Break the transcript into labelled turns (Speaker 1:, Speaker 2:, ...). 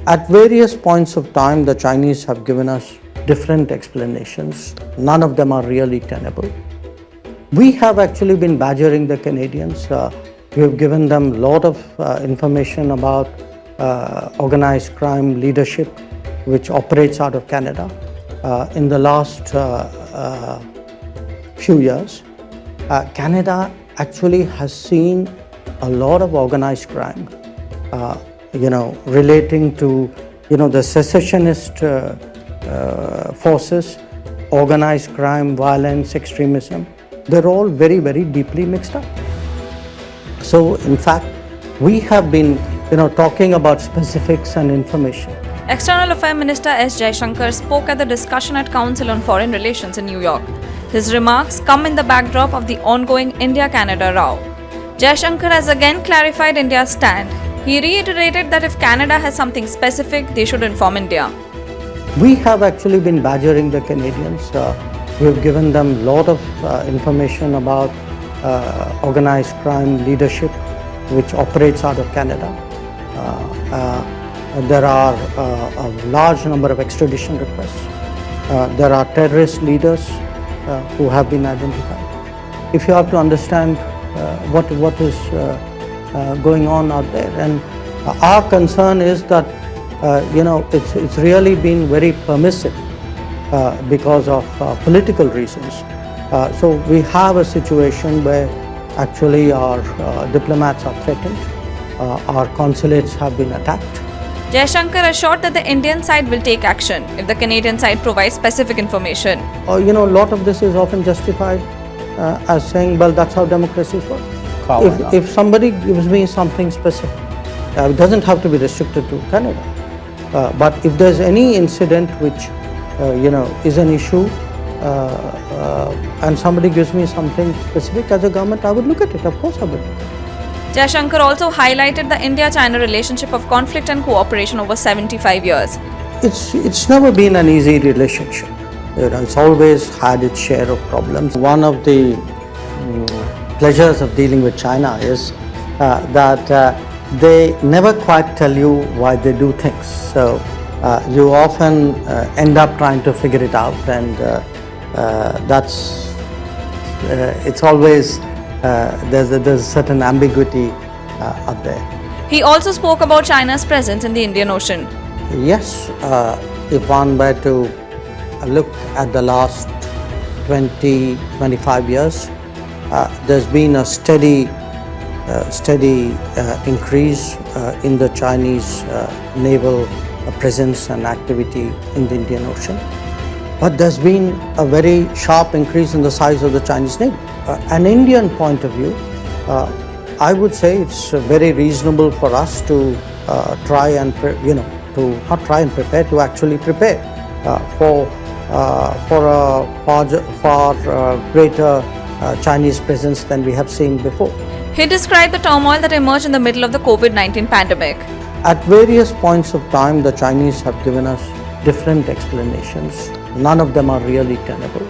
Speaker 1: At various points of time, the Chinese have given us different explanations. None of them are really tenable. We have actually been badgering the Canadians. We have given them a lot of information about organized crime leadership, which operates out of Canada. In the last few years, Canada actually has seen a lot of organized crime, relating to, the secessionist forces, organized crime, violence, extremism. They're all very, very deeply mixed up. So, in fact, we have been, talking about specifics and information.
Speaker 2: External Affairs Minister S. Jaishankar spoke at the discussion at Council on Foreign Relations in New York. His remarks come in the backdrop of the ongoing India-Canada row. Jaishankar has again clarified India's stand. He reiterated that if Canada has something specific, they should inform India.
Speaker 1: We have actually been badgering the Canadians. We have given them a lot of information about organized crime leadership, which operates out of Canada. There are a large number of extradition requests. There are terrorist leaders who have been identified. If you have to understand what is going on out there, and our concern is that it's really been very permissive because of political reasons. So we have a situation where actually our diplomats are threatened, our consulates have been attacked.
Speaker 2: Jaishankar assured that the Indian side will take action if the Canadian side provides specific information.
Speaker 1: A lot of this is often justified as saying, well, that's how democracies work. If somebody gives me something specific, it doesn't have to be restricted to Canada. But if there's any incident which, is an issue, and somebody gives me something specific as a government, I would look at it. Of course I would.
Speaker 2: Jaishankar also highlighted the India-China relationship of conflict and cooperation over 75 years.
Speaker 1: It's never been an easy relationship. It's always had its share of problems. One of the pleasures of dealing with China is that they never quite tell you why they do things. So you often end up trying to figure it out, and it's always there's a certain ambiguity up there.
Speaker 2: He also spoke about China's presence in the Indian Ocean.
Speaker 1: Yes, if one were to look at the last 20-25 years, there's been a steady increase in the Chinese naval presence and activity in the Indian Ocean. But there's been a very sharp increase in the size of the Chinese Navy. An Indian point of view, I would say it's very reasonable for us to try and actually prepare for a far greater Chinese presence than we have seen before.
Speaker 2: He described the turmoil that emerged in the middle of the COVID-19 pandemic.
Speaker 1: At various points of time, the Chinese have given us different explanations. None of them are really tenable.